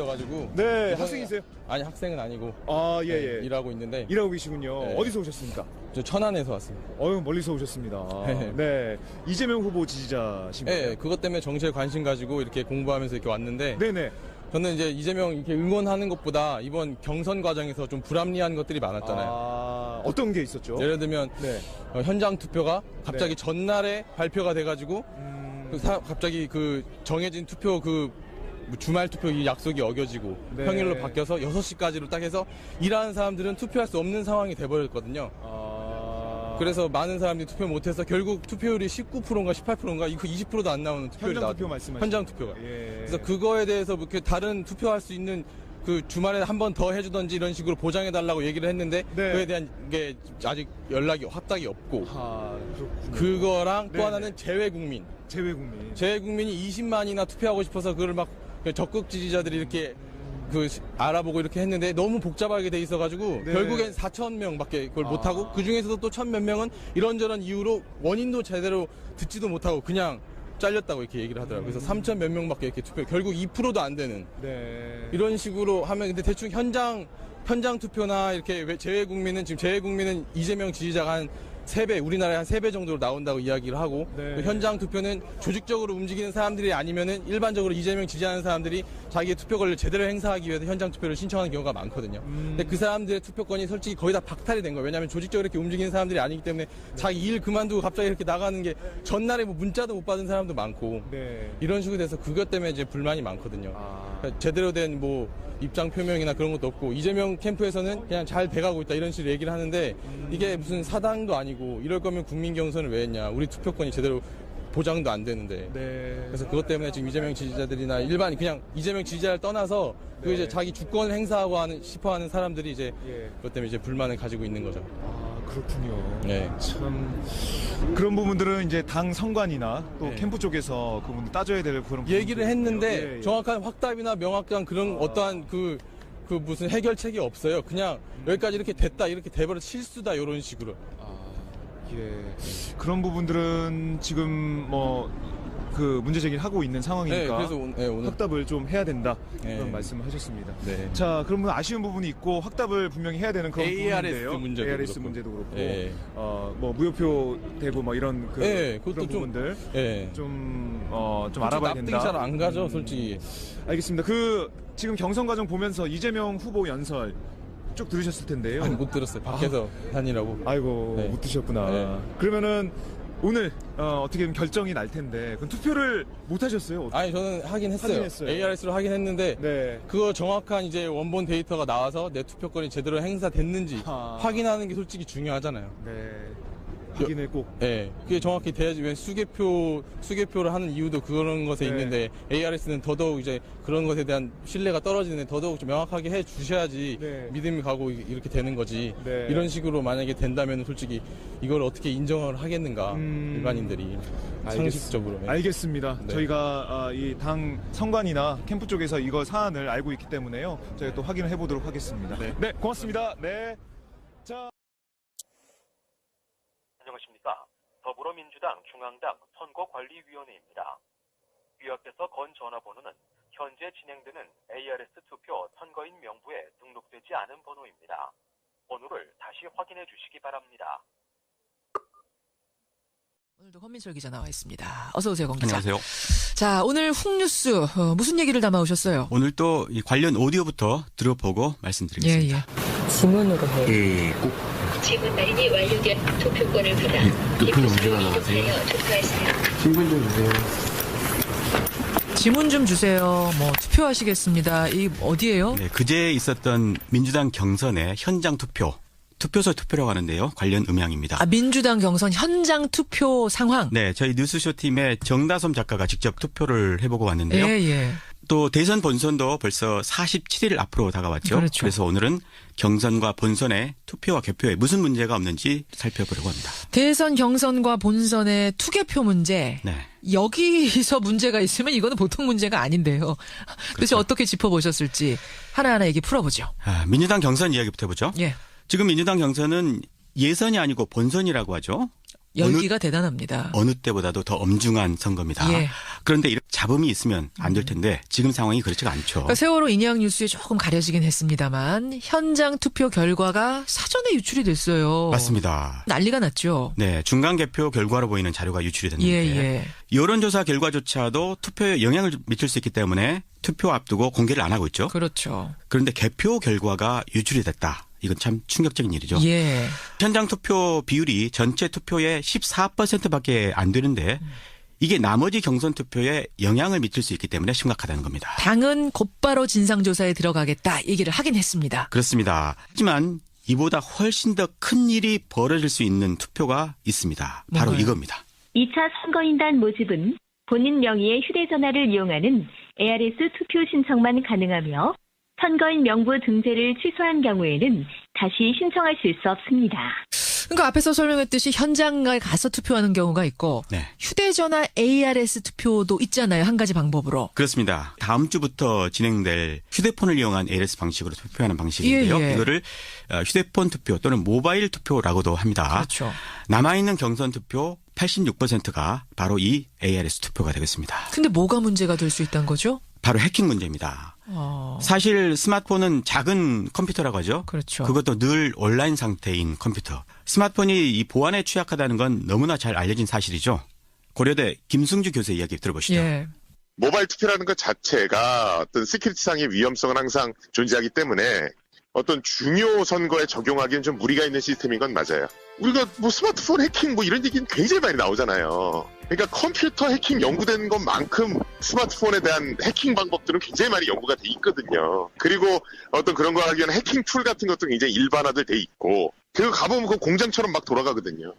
있어가지고. 네, 학생이세요? 아니, 학생은 아니고. 아, 예, 예. 네, 일하고 있는데. 일하고 계시군요. 네. 어디서 오셨습니까? 저 천안에서 왔습니다. 멀리서 오셨습니다. 네. 이재명 후보 지지자십니까? 네, 그것 때문에 정치에 관심 가지고 이렇게 공부하면서 이렇게 왔는데. 네네. 저는 이제 이재명 이렇게 응원하는 것보다 이번 경선 과정에서 좀 불합리한 것들이 많았잖아요. 아, 어떤 게 있었죠? 예를 들면 네. 현장 투표가 갑자기 네. 전날에 발표가 돼가지고 갑자기 그 정해진 투표 그 주말 투표 이 약속이 어겨지고 네. 평일로 바뀌어서 6시까지로 딱 해서 일하는 사람들은 투표할 수 없는 상황이 돼버렸거든요. 그래서 많은 사람들이 투표 못해서 결국 투표율이 19%인가 18%인가 이거 20%도 안 나오는 투표율이 현장 나왔어요. 투표 말씀하시죠? 현장 투표가. 예. 그래서 그거에 대해서 뭐 이렇게 다른 투표할 수 있는 그 주말에 한 번 더 해주던지 이런 식으로 보장해달라고 얘기를 했는데 네. 그에 대한 게 아직 연락이 확답이 없고 아, 그렇군요. 그거랑 또 네네. 하나는 재외국민. 재외국민. 재외국민이 20만이나 투표하고 싶어서 그걸 막 적극 지지자들이 이렇게 알아보고 이렇게 했는데 너무 복잡하게 돼 있어가지고 네. 결국엔 4,000명밖에 그걸 못하고 그 중에서도 또 1,000몇 명은 이런저런 이유로 원인도 제대로 듣지도 못하고 그냥 잘렸다고 이렇게 얘기를 하더라고요. 그래서 3,000 몇 명밖에 이렇게 투표, 결국 2%도 안 되는 네. 이런 식으로 하면 근데 대충 현장 투표나 이렇게 재외국민은 지금 재외국민은 이재명 지지자가 한 3배, 우리나라에 한 3배 정도로 나온다고 이야기를 하고 네. 현장 투표는 조직적으로 움직이는 사람들이 아니면은 일반적으로 이재명 지지하는 사람들이 자기의 투표 권리를 제대로 행사하기 위해서 현장 투표를 신청하는 경우가 많거든요. 근데 그 사람들의 투표권이 솔직히 거의 다 박탈이 된 거예요. 왜냐하면 조직적으로 이렇게 움직이는 사람들이 아니기 때문에 자기 일 그만두고 갑자기 이렇게 나가는 게 전날에 뭐 문자도 못 받은 사람도 많고 네. 이런 식으로 돼서 그것 때문에 이제 불만이 많거든요. 그러니까 제대로 된 뭐 입장 표명이나 그런 것도 없고 이재명 캠프에서는 그냥 잘 돼가고 있다 이런 식으로 얘기를 하는데 이게 무슨 사당도 아니고 이럴 거면 국민 경선을 왜 했냐. 우리 투표권이 제대로 보장도 안 되는데. 네. 그래서 그것 때문에 지금 이재명 지지자들이나 일반 그냥 이재명 지지자를 떠나서 그 네. 이제 자기 주권을 행사하고 싶어하는 사람들이 이제 예. 그것 때문에 이제 불만을 가지고 있는 거죠. 아, 그렇군요. 네. 참 그런 부분들은 이제 당 선관이나 또 네. 캠프 쪽에서 그 부분 따져야 될 그런 얘기를 부분들이네요. 했는데 예, 예. 정확한 확답이나 명확한 그런 어떠한 그 무슨 해결책이 없어요. 그냥 여기까지 이렇게 됐다, 이렇게 돼버려 실수다 이런 식으로. 예. 그런 부분들은 지금 뭐 그 문제 제기를 하고 있는 상황이니까 네, 그래서 오늘 확답을 좀 해야 된다 네. 그런 말씀을 하셨습니다. 네. 자, 그러면 아쉬운 부분이 있고 확답을 분명히 해야 되는 그런 ARS 부분인데요. 문제도 ARS 그렇고. 문제도 그렇고, 네. 뭐 무효표 되고 뭐 이런 네, 그런 그것도 좀- 부분들 예. 좀 알아봐야 납득이 된다. 잘 안 가죠, 솔직히. 알겠습니다. 지금 경선 과정 보면서 이재명 후보 연설 쭉 들으셨을 텐데요. 아니, 못 들었어요. 밖에서 다니라고. 아이고, 네. 못 드셨구나. 네. 그러면은 오늘 어떻게 보면 결정이 날 텐데 그럼 투표를 못 하셨어요? 아니, 저는 하긴 했어요. 하긴 했어요. ARS로 하긴 했는데 네. 그거 정확한 이제 원본 데이터가 나와서 내 투표권이 제대로 행사됐는지 아. 확인하는 게 솔직히 중요하잖아요. 네. 확인을 꼭. 예, 그게 정확히 돼야지. 왜 수개표를 하는 이유도 그런 것에 네. 있는데 ARS는 더더욱 이제 그런 것에 대한 신뢰가 떨어지는 더더욱 좀 명확하게 해 주셔야지 네. 믿음이 가고 이렇게 되는 거지. 네. 이런 식으로 만약에 된다면 솔직히 이걸 어떻게 인정을 하겠는가 일반인들이 상식적으로. 예. 알겠습니다. 네. 저희가 이 당 선관이나 캠프 쪽에서 이거 사안을 알고 있기 때문에요. 저희가 또 확인을 해보도록 하겠습니다. 네. 고맙습니다. 네. 자. 안녕하십니까. 더불어민주당 중앙당 선거관리위원회입니다. 위원께서 건 전화번호는 현재 진행되는 ARS 투표 선거인 명부에 등록되지 않은 번호입니다. 번호를 다시 확인해 주시기 바랍니다. 오늘도 권민철 기자 나와 있습니다. 어서 오세요, 권 기자. 안녕하세요. 자, 오늘 훅뉴스 무슨 얘기를 담아오셨어요? 오늘 또 이 관련 오디오부터 들어보고 말씀드리겠습니다. 예. 지문으로 해요. 예, 꼭 지문 날인이 완료된 투표권을 받아 투표 문제가 나와서요. 투표하세요. 신분 좀 주세요. 지문 좀 주세요. 뭐 투표하시겠습니다. 이 어디예요? 네, 그제 있었던 민주당 경선의 현장 투표, 투표소 투표라고 하는데요. 관련 음향입니다. 아, 민주당 경선 현장 투표 상황. 네, 저희 뉴스쇼 팀의 정다솜 작가가 직접 투표를 해보고 왔는데요. 예, 예. 또 대선 본선도 벌써 47일 앞으로 다가왔죠. 그렇죠. 그래서 오늘은 경선과 본선의 투표와 개표에 무슨 문제가 없는지 살펴보려고 합니다. 대선 경선과 본선의 투개표 문제. 네. 여기서 문제가 있으면 이거는 보통 문제가 아닌데요. 도대체 그렇죠. 어떻게 짚어보셨을지 하나하나 얘기 풀어보죠. 민주당 경선 이야기부터 해보죠. 예. 지금 민주당 경선은 예선이 아니고 본선이라고 하죠. 열기가 대단합니다. 어느 때보다도 더 엄중한 선거입니다. 예. 그런데 이렇게 잡음이 있으면 안 될 텐데 지금 상황이 그렇지가 않죠. 그러니까 세월호 인양 뉴스에 조금 가려지긴 했습니다만 현장 투표 결과가 사전에 유출이 됐어요. 맞습니다. 난리가 났죠. 네, 중간 개표 결과로 보이는 자료가 유출이 됐는데 예. 여론조사 결과조차도 투표에 영향을 미칠 수 있기 때문에 투표 앞두고 공개를 안 하고 있죠. 그렇죠. 그런데 개표 결과가 유출이 됐다. 이건 참 충격적인 일이죠. 예. 현장 투표 비율이 전체 투표의 14%밖에 안 되는데 이게 나머지 경선 투표에 영향을 미칠 수 있기 때문에 심각하다는 겁니다. 당은 곧바로 진상조사에 들어가겠다 얘기를 하긴 했습니다. 그렇습니다. 하지만 이보다 훨씬 더 큰 일이 벌어질 수 있는 투표가 있습니다. 바로 뭔가요? 이겁니다. 2차 선거인단 모집은 본인 명의의 휴대전화를 이용하는 ARS 투표 신청만 가능하며 선거인 명부 등재를 취소한 경우에는 다시 신청하실 수 없습니다. 그러니까 앞에서 설명했듯이 현장에 가서 투표하는 경우가 있고 네. 휴대전화 ARS 투표도 있잖아요. 한 가지 방법으로. 그렇습니다. 다음 주부터 진행될 휴대폰을 이용한 ARS 방식으로 투표하는 방식인데요. 예. 이거를 휴대폰 투표 또는 모바일 투표라고도 합니다. 그렇죠. 남아있는 경선 투표 86%가 바로 이 ARS 투표가 되겠습니다. 근데 뭐가 문제가 될 수 있다는 거죠? 바로 해킹 문제입니다. 어, 사실 스마트폰은 작은 컴퓨터라고 하죠. 그렇죠. 그것도 늘 온라인 상태인 컴퓨터. 스마트폰이 이 보안에 취약하다는 건 너무나 잘 알려진 사실이죠. 고려대 김승주 교수의 이야기 들어보시죠. 예. 모바일 투표라는 것 자체가 어떤 시큐리티상의 위험성은 항상 존재하기 때문에 어떤 중요 선거에 적용하기엔 좀 무리가 있는 시스템인 건 맞아요. 우리가 뭐 스마트폰 해킹 뭐 이런 얘기는 굉장히 많이 나오잖아요. 그러니까 컴퓨터 해킹 연구된 것만큼 스마트폰에 대한 해킹 방법들은 굉장히 많이 연구가 돼 있거든요. 그리고 어떤 그런 거 하기 위한 해킹 툴 같은 것도 굉장히 일반화돼 있고 그리고 가보면 그 공장처럼 막 돌아가거든요.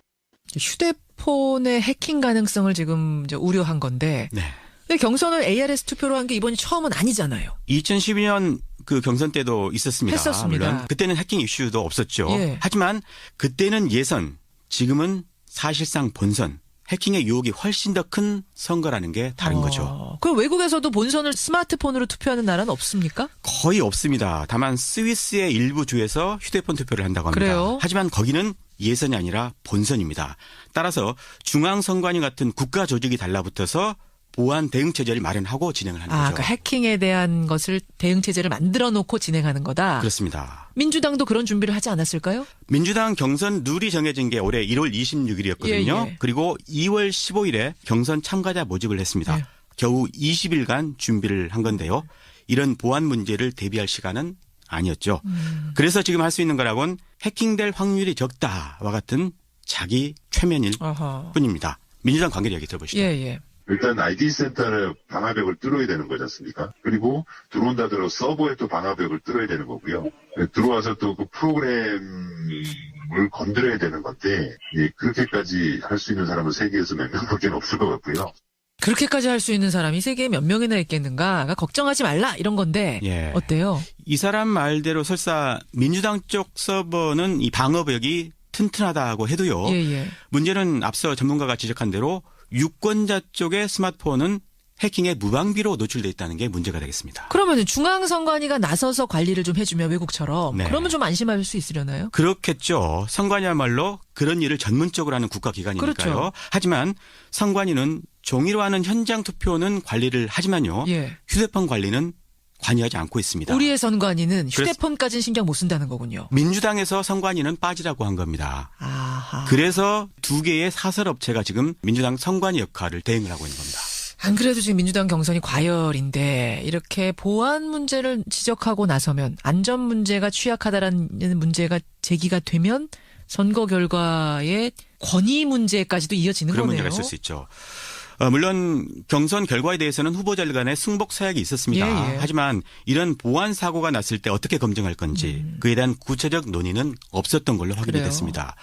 휴대폰의 해킹 가능성을 지금 이제 우려한 건데 네. 근데 경선을 ARS 투표로 한 게 이번이 처음은 아니잖아요. 2012년 그 경선 때도 있었습니다. 했었습니다. 물론 그때는 해킹 이슈도 없었죠. 예. 하지만 그때는 예선, 지금은 사실상 본선. 해킹의 유혹이 훨씬 더 큰 선거라는 게 다른 거죠. 그럼 외국에서도 본선을 스마트폰으로 투표하는 나라는 없습니까? 거의 없습니다. 다만 스위스의 일부 주에서 휴대폰 투표를 한다고 합니다. 그래요? 하지만 거기는 예선이 아니라 본선입니다. 따라서 중앙선관위 같은 국가 조직이 달라붙어서 보안 대응 체제를 마련하고 진행을 하는 거죠. 그러니까 해킹에 대한 것을 대응 체제를 만들어 놓고 진행하는 거다. 그렇습니다. 민주당도 그런 준비를 하지 않았을까요? 민주당 경선 룰이 정해진 게 올해 1월 26일이었거든요. 예. 그리고 2월 15일에 경선 참가자 모집을 했습니다. 예. 겨우 20일간 준비를 한 건데요. 이런 보안 문제를 대비할 시간은 아니었죠. 그래서 지금 할 수 있는 거라곤 해킹될 확률이 적다와 같은 자기 최면일 어허. 뿐입니다. 민주당 관계 얘기 들어보시죠. 예. 일단 ID 센터를 방화벽을 뚫어야 되는 거지 않습니까? 그리고 들어온다 들어 서버에 또 방화벽을 뚫어야 되는 거고요. 들어와서 또 그 프로그램을 건드려야 되는 건데 그렇게까지 할 수 있는 사람은 세계에서 몇 명밖에 없을 것 같고요. 그렇게까지 할 수 있는 사람이 세계에 몇 명이나 있겠는가? 그러니까 걱정하지 말라 이런 건데 예. 어때요? 이 사람 말대로 설사 민주당 쪽 서버는 이 방어벽이 튼튼하다고 해도요. 예. 문제는 앞서 전문가가 지적한 대로 유권자 쪽의 스마트폰은 해킹의 무방비로 노출돼 있다는 게 문제가 되겠습니다. 그러면 중앙선관위가 나서서 관리를 좀 해주면 외국처럼 네. 그러면 좀 안심할 수 있으려나요? 그렇겠죠. 선관위야말로 그런 일을 전문적으로 하는 국가기관이니까요. 그렇죠. 하지만 선관위는 종이로 하는 현장 투표는 관리를 하지만요. 예. 휴대폰 관리는 관여하지 않고 있습니다. 우리의 선관위는 휴대폰까지는 신경 못 쓴다는 거군요. 민주당에서 선관위는 빠지라고 한 겁니다. 아하. 그래서 두 개의 사설업체가 지금 민주당 선관위 역할을 대행을 하고 있는 겁니다. 안 그래도 지금 민주당 경선이 과열인데 이렇게 보안 문제를 지적하고 나서면 안전 문제가 취약하다라는 문제가 제기가 되면 선거 결과의 권위 문제까지도 이어지는 그런 거네요. 문제가 있을 수 있죠. 물론 경선 결과에 대해서는 후보자들 간에 승복 사약이 있었습니다. 예. 하지만 이런 보안 사고가 났을 때 어떻게 검증할 건지 그에 대한 구체적 논의는 없었던 걸로 확인이 그래요. 됐습니다.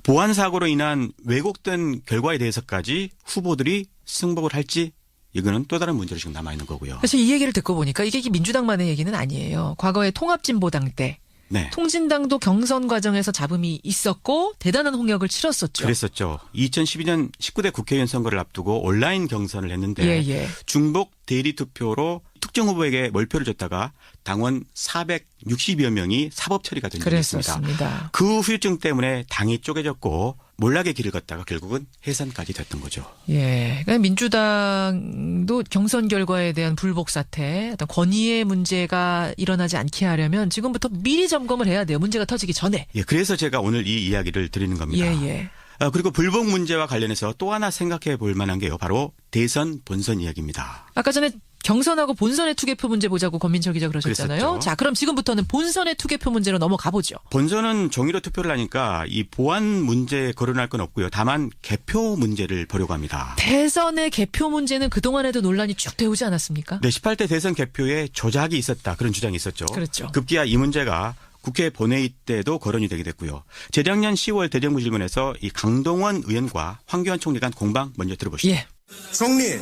보안 사고로 인한 왜곡된 결과에 대해서까지 후보들이 승복을 할지 이거는 또 다른 문제로 지금 남아있는 거고요. 사실 이 얘기를 듣고 보니까 이게 민주당만의 얘기는 아니에요. 과거에 통합진보당 때 네. 통진당도 경선 과정에서 잡음이 있었고 대단한 홍역을 치렀었죠. 그랬었죠. 2012년 19대 국회의원 선거를 앞두고 온라인 경선을 했는데 예. 중복 대리 투표로 특정 후보에게 몰표를 줬다가 당원 460여 명이 사법 처리가 된 적이 있습니다. 그랬었습니다. 그 후유증 때문에 당이 쪼개졌고 몰락의 길을 걷다가 결국은 해산까지 됐던 거죠. 예. 그러니까 민주당도 경선 결과에 대한 불복 사태, 어떤 권위의 문제가 일어나지 않게 하려면 지금부터 미리 점검을 해야 돼요. 문제가 터지기 전에. 예, 그래서 제가 오늘 이 이야기를 드리는 겁니다. 예. 그리고 불복 문제와 관련해서 또 하나 생각해 볼 만한 게요. 바로 대선 본선 이야기입니다. 아까 전에 경선하고 본선의 투개표 문제 보자고 권민철 기자 그러셨잖아요. 그랬었죠. 자, 그럼 지금부터는 본선의 투개표 문제로 넘어가 보죠. 본선은 종이로 투표를 하니까 이 보안 문제에 거론할 건 없고요. 다만 개표 문제를 보려고 합니다. 대선의 개표 문제는 그동안에도 논란이 쭉 되오지 않았습니까? 네, 18대 대선 개표에 조작이 있었다. 그런 주장이 있었죠. 그렇죠. 급기야 이 문제가 국회 본회의 때도 거론이 되게 됐고요. 재작년 10월 대정부 질문에서 이 강동원 의원과 황교안 총리 간 공방 먼저 들어보시죠. 예. 총리,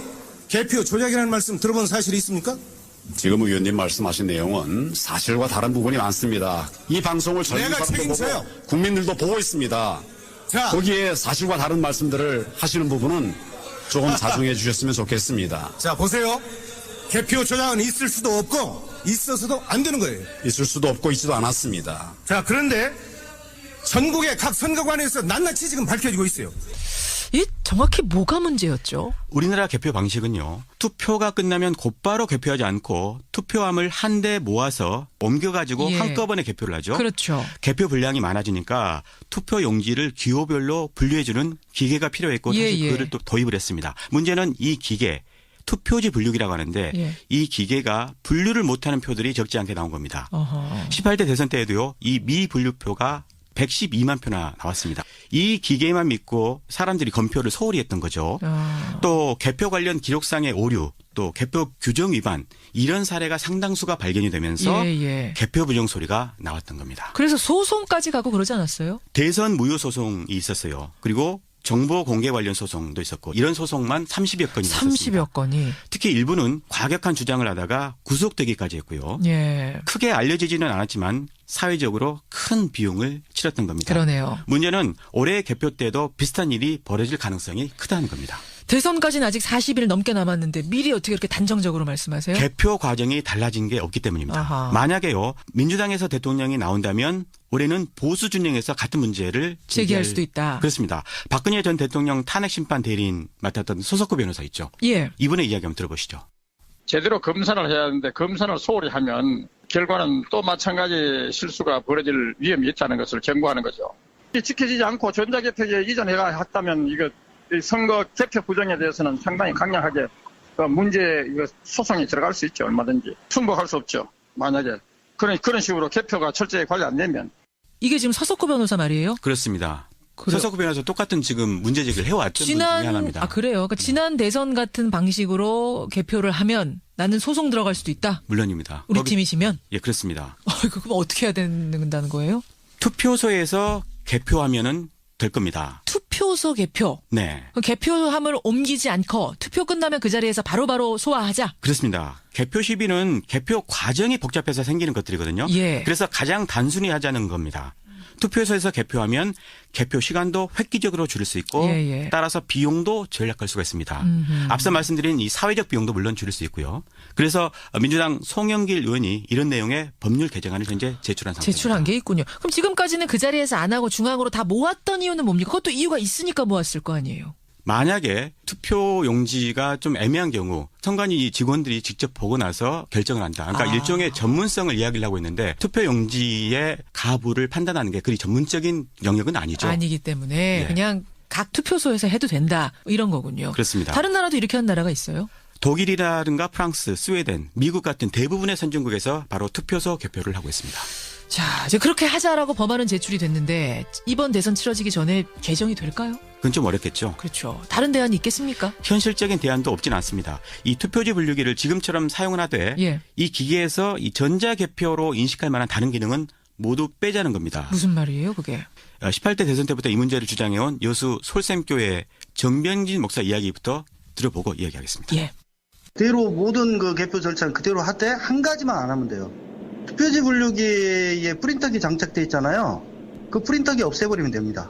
개표 조작이라는 말씀 들어본 사실이 있습니까? 지금 의원님 말씀하신 내용은 사실과 다른 부분이 많습니다. 이 방송을 내가 사람도 책임져요. 보고 국민들도 보고 있습니다. 자, 거기에 사실과 다른 말씀들을 하시는 부분은 조금 자중해 주셨으면 좋겠습니다. 자 보세요. 개표 조작은 있을 수도 없고 있어서도 안 되는 거예요. 있을 수도 없고 있지도 않았습니다. 자, 그런데 전국의 각 선거관에서 낱낱이 지금 밝혀지고 있어요. 이 정확히 뭐가 문제였죠? 우리나라 개표 방식은요. 투표가 끝나면 곧바로 개표하지 않고 투표함을 한 대 모아서 옮겨가지고 예. 한꺼번에 개표를 하죠. 그렇죠. 개표 분량이 많아지니까 투표 용지를 기호별로 분류해주는 기계가 필요했고 사실 예. 그거를 또 도입을 했습니다. 문제는 이 기계. 투표지 분류기라고 하는데 예. 이 기계가 분류를 못하는 표들이 적지 않게 나온 겁니다. 어허. 18대 대선 때에도요. 이 미분류표가 112만 표나 나왔습니다. 이 기계만 믿고 사람들이 검표를 소홀히 했던 거죠. 또 개표 관련 기록상의 오류, 또 개표 규정 위반 이런 사례가 상당수가 발견이 되면서 예. 개표 부정 소리가 나왔던 겁니다. 그래서 소송까지 가고 그러지 않았어요? 대선 무효 소송이 있었어요. 그리고 정보 공개 관련 소송도 있었고 이런 소송만 30여 건이 있었습니다. 30여 건이. 특히 일부는 과격한 주장을 하다가 구속되기까지 했고요. 예. 크게 알려지지는 않았지만 사회적으로 큰 비용을 치렀던 겁니다. 그러네요. 문제는 올해 개표 때도 비슷한 일이 벌어질 가능성이 크다는 겁니다. 대선까지는 아직 40일 넘게 남았는데 미리 어떻게 이렇게 단정적으로 말씀하세요? 개표 과정이 달라진 게 없기 때문입니다. 아하. 만약에요, 민주당에서 대통령이 나온다면 올해는 보수 진영에서 같은 문제를 제기할 수도 있다. 그렇습니다. 박근혜 전 대통령 탄핵 심판 대리인 맡았던 소석구 변호사 있죠. 예. 이분의 이야기 한번 들어보시죠. 제대로 검사를 해야 하는데 검사를 소홀히 하면 결과는 또 마찬가지 실수가 벌어질 위험이 있다는 것을 경고하는 거죠. 지켜지지 않고 전자개표제 이전해가 했다면 이거 선거 개표 부정에 대해서는 상당히 강력하게 문제 소송이 들어갈 수 있죠. 얼마든지 승복할 수 없죠. 만약에 그런 식으로 개표가 철저히 관리 안 되면. 이게 지금 서석구 변호사 말이에요? 그렇습니다. 그래요? 서석구 변호사 똑같은 지금 문제 제기를 해왔던 분 중에 하나입니다. 그래요. 그러니까 지난 대선 같은 방식으로 개표를 하면 나는 소송 들어갈 수도 있다. 물론입니다. 우리 팀이시면? 예, 그렇습니다. 그럼 어떻게 해야 된다는 거예요? 투표소에서 개표하면은 될 겁니다. 투표소 개표. 네. 그럼 개표함을 옮기지 않고 투표 끝나면 그 자리에서 바로바로 소화하자. 그렇습니다. 개표 시비는 개표 과정이 복잡해서 생기는 것들이거든요. 예. 그래서 가장 단순히 하자는 겁니다. 투표소에서 개표하면 개표 시간도 획기적으로 줄일 수 있고 예. 따라서 비용도 절약할 수가 있습니다. 앞서 말씀드린 이 사회적 비용도 물론 줄일 수 있고요. 그래서 민주당 송영길 의원이 이런 내용의 법률 개정안을 현재 제출한 상태입니다. 제출한 게 있군요. 그럼 지금까지는 그 자리에서 안 하고 중앙으로 다 모았던 이유는 뭡니까? 그것도 이유가 있으니까 모았을 거 아니에요. 만약에 투표 용지가 좀 애매한 경우 선관위 직원들이 직접 보고 나서 결정을 한다. 그러니까 일종의 전문성을 이야기를 하고 있는데 투표 용지의 가부를 판단하는 게 그리 전문적인 영역은 아니죠. 아니기 때문에 네. 그냥 각 투표소에서 해도 된다. 이런 거군요. 그렇습니다. 다른 나라도 이렇게 한 나라가 있어요? 독일이라든가 프랑스, 스웨덴, 미국 같은 대부분의 선진국에서 바로 투표소 개표를 하고 있습니다. 자, 이제 그렇게 하자라고 법안은 제출이 됐는데 이번 대선 치러지기 전에 개정이 될까요? 그건 좀 어렵겠죠. 그렇죠. 다른 대안이 있겠습니까? 현실적인 대안도 없진 않습니다. 이 투표지 분류기를 지금처럼 사용을 하되 예. 이 기계에서 이 전자개표로 인식할 만한 다른 기능은 모두 빼자는 겁니다. 무슨 말이에요, 그게? 18대 대선 때부터 이 문제를 주장해온 여수 솔샘교회 정병진 목사 이야기부터 들어보고 이야기하겠습니다. 예. 그대로 모든 그 개표 절차는 그대로 하되 한 가지만 안 하면 돼요. 투표지 분류기에 프린터기 장착돼 있잖아요. 그 프린터기 없애버리면 됩니다.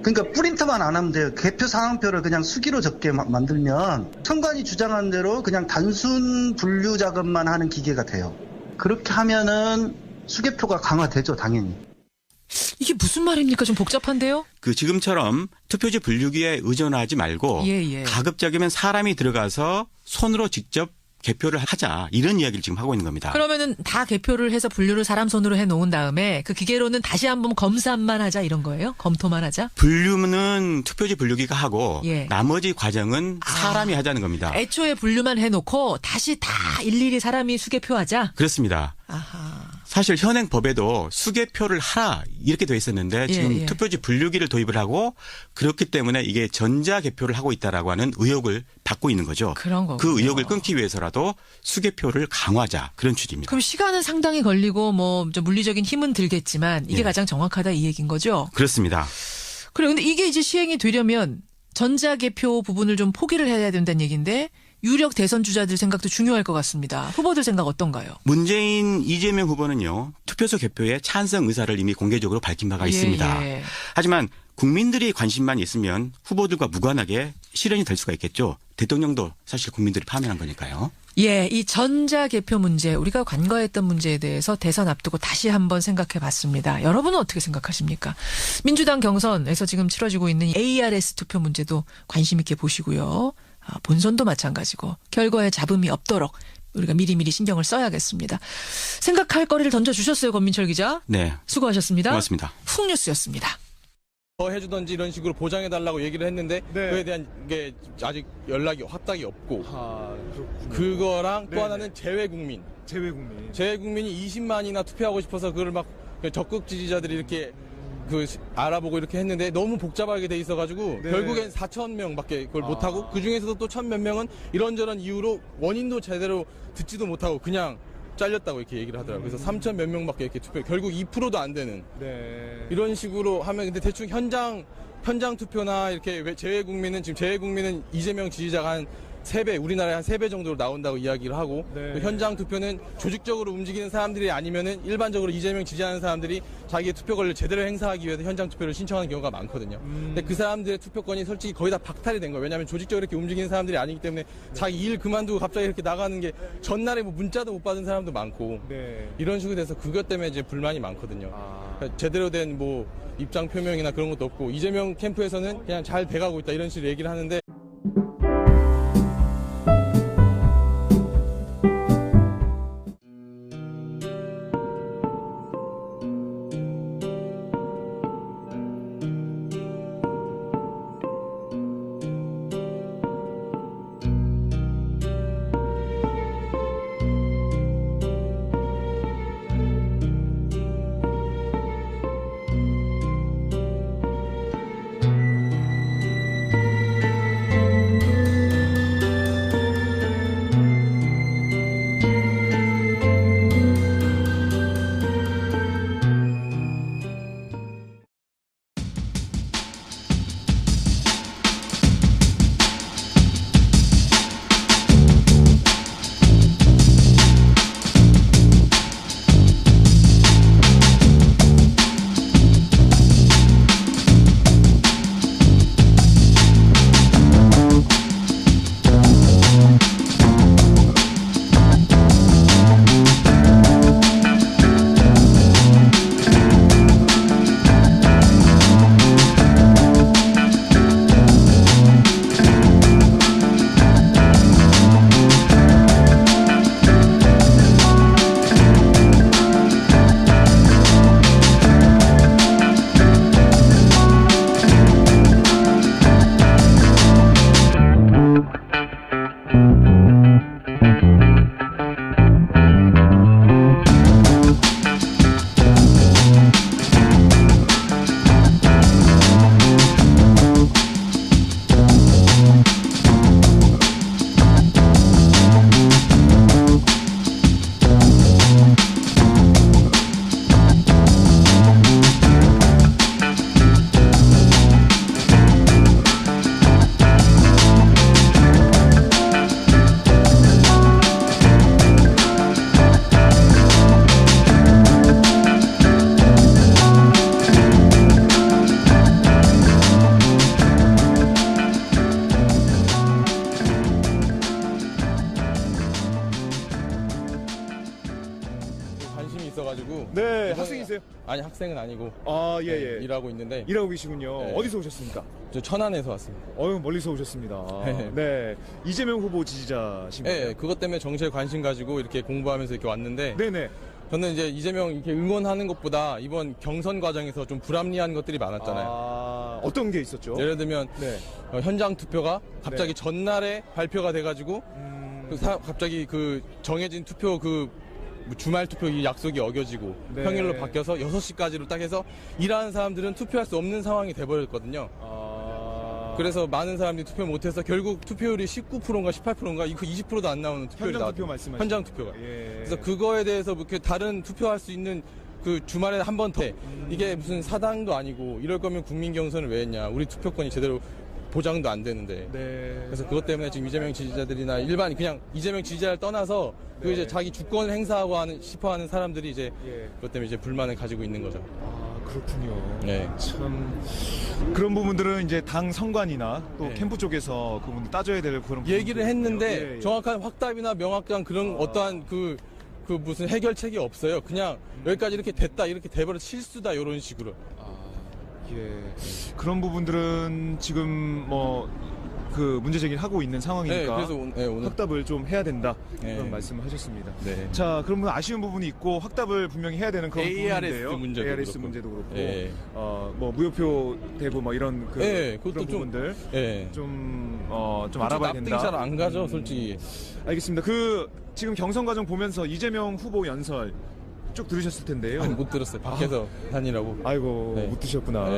그러니까 프린터만 안 하면 돼요. 개표 상황표를 그냥 수기로 적게 만들면 선관위 주장한 대로 그냥 단순 분류 작업만 하는 기계가 돼요. 그렇게 하면은 수개표가 강화되죠, 당연히. 이게 무슨 말입니까? 좀 복잡한데요? 그 지금처럼 투표지 분류기에 의존하지 말고 예. 가급적이면 사람이 들어가서 손으로 직접 개표를 하자 이런 이야기를 지금 하고 있는 겁니다. 그러면은 다 개표를 해서 분류를 사람 손으로 해놓은 다음에 그 기계로는 다시 한번 검사만 하자 이런 거예요? 검토만 하자? 분류는 투표지 분류기가 하고 예. 나머지 과정은 사람이 하자는 겁니다. 애초에 분류만 해놓고 다시 다 일일이 사람이 수개표하자? 그렇습니다. 아하. 사실 현행 법에도 수개표를 하라 이렇게 돼 있었는데 지금 예. 투표지 분류기를 도입을 하고 그렇기 때문에 이게 전자개표를 하고 있다라고 하는 의혹을 받고 있는 거죠. 그런 거군요. 그 의혹을 끊기 위해서라도 수개표를 강화하자 그런 취지입니다. 그럼 시간은 상당히 걸리고 뭐 좀 물리적인 힘은 들겠지만 이게 예. 가장 정확하다 이 얘기인 거죠? 그렇습니다. 그래 근데 이게 이제 시행이 되려면 전자개표 부분을 좀 포기를 해야 된다는 얘기인데 유력 대선 주자들 생각도 중요할 것 같습니다. 후보들 생각 어떤가요? 문재인 이재명 후보는요. 투표소 개표에 찬성 의사를 이미 공개적으로 밝힌 바가 있습니다. 예. 하지만 국민들이 관심만 있으면 후보들과 무관하게 실현이 될 수가 있겠죠. 대통령도 사실 국민들이 파면한 거니까요. 예, 이 전자개표 문제 우리가 관과했던 문제에 대해서 대선 앞두고 다시 한번 생각해 봤습니다. 여러분은 어떻게 생각하십니까? 민주당 경선에서 지금 치러지고 있는 ARS 투표 문제도 관심 있게 보시고요. 본선도 마찬가지고 결과에 잡음이 없도록 우리가 미리미리 신경을 써야겠습니다. 생각할 거리를 던져주셨어요. 권민철 기자. 네. 수고하셨습니다. 고맙습니다. 훅뉴스였습니다. 더 해주던지 이런 식으로 보장해달라고 얘기를 했는데 네. 그에 대한 게 아직 연락이 확답이 없고 그렇군요. 그거랑 또 네네. 하나는 재외국민. 재외국민. 재외국민이 20만이나 투표하고 싶어서 그걸 막 적극 지지자들이 이렇게 알아보고 이렇게 했는데 너무 복잡하게 돼 있어가지고 네. 결국엔 4,000명밖에 그걸 못하고 그 중에서도 또 1,000몇 명은 이런저런 이유로 원인도 제대로 듣지도 못하고 그냥 잘렸다고 이렇게 얘기를 하더라고요. 그래서 3,000 몇 명밖에 이렇게 투표 결국 2%도 안 되는 이런 식으로 하면 근데 대충 현장 투표나 이렇게 재외국민은 지금 재외국민은 이재명 지지자가 한 3배, 우리나라의 한 3배 정도로 나온다고 이야기를 하고 네. 또 현장 투표는 조직적으로 움직이는 사람들이 아니면은 일반적으로 이재명 지지하는 사람들이 자기의 투표 권리를 제대로 행사하기 위해서 현장 투표를 신청하는 경우가 많거든요. 근데 그 사람들의 투표권이 솔직히 거의 다 박탈이 된 거예요. 왜냐하면 조직적으로 이렇게 움직이는 사람들이 아니기 때문에 자기 일 그만두고 갑자기 이렇게 나가는 게 전날에 뭐 문자도 못 받은 사람도 많고 네. 이런 식으로 돼서 그것 때문에 이제 불만이 많거든요. 그러니까 제대로 된 뭐 입장 표명이나 그런 것도 없고 이재명 캠프에서는 그냥 잘 돼가고 있다 이런 식으로 얘기를 하는데 관심이 있어가지고 네, 이번에- 학생이세요? 아니 학생은 아니고 아, 예, 예. 일하고 있는데 일하고 계시군요. 네. 어디서 오셨습니까? 저 천안에서 왔습니다. 멀리서 오셨습니다. 네. 네. 이재명 후보 지지자신가요? 네, 그것 때문에 정치에 관심 가지고 이렇게 공부하면서 이렇게 왔는데 네네. 저는 이제 이재명 이렇게 응원하는 것보다 이번 경선 과정에서 좀 불합리한 것들이 많았잖아요. 아, 어떤 게 있었죠? 예를 들면 네. 현장 투표가 갑자기 네. 전날에 발표가 돼가지고 갑자기 그 정해진 투표 그 주말 투표 이 약속이 어겨지고 네. 평일로 바뀌어서 6시까지로 딱 해서 일하는 사람들은 투표할 수 없는 상황이 돼버렸거든요. 그래서 많은 사람들이 투표 못해서 결국 투표율이 19%인가 18%인가 이거 20%도 안 나오는 투표율이 현장 나왔죠. 투표 말씀하시는 현장 투표가. 예. 그래서 그거에 대해서 뭐 이렇게 다른 투표할 수 있는 그 주말에 한 번 더 이게 무슨 사당도 아니고 이럴 거면 국민 경선을 왜 했냐. 우리 투표권이 제대로 보장도 안 되는데. 네. 그래서 그것 때문에 지금 이재명 지지자들이나 일반 그냥 이재명 지지자를 떠나서 그 이제 자기 주권을 행사하고 싶어하는 사람들이 이제 예. 그것 때문에 이제 불만을 가지고 있는 거죠. 아, 그렇군요. 네. 참 그런 부분들은 이제 당 선관이나 또 네. 캠프 쪽에서 그 부분 따져야 될 그런 얘기를 부분들이군요. 했는데 예, 예. 정확한 확답이나 명확한 그런 어떠한 그 무슨 해결책이 없어요. 그냥 여기까지 이렇게 됐다, 이렇게 돼버려 실수다 이런 식으로. 예. 그런 부분들은 지금 뭐 그 문제 제기를 하고 있는 상황이니까 네, 그래서 오늘 확답을 좀 해야 된다 네. 그런 말씀을 하셨습니다. 네. 자, 그러면 아쉬운 부분이 있고 확답을 분명히 해야 되는 그런 ARS 부분인데요. 문제도 ARS 그렇고. 문제도 그렇고, 예. 뭐 무효표 되고 뭐 이런 네, 그런 그것도 좀- 부분들 예. 좀 알아봐야 납득이 된다. 잘 안 가죠, 솔직히. 알겠습니다. 지금 경선 과정 보면서 이재명 후보 연설 쭉 들으셨을 텐데요. 아니, 못 들었어요. 밖에서 다니라고. 아이고 네. 못 드셨구나. 네.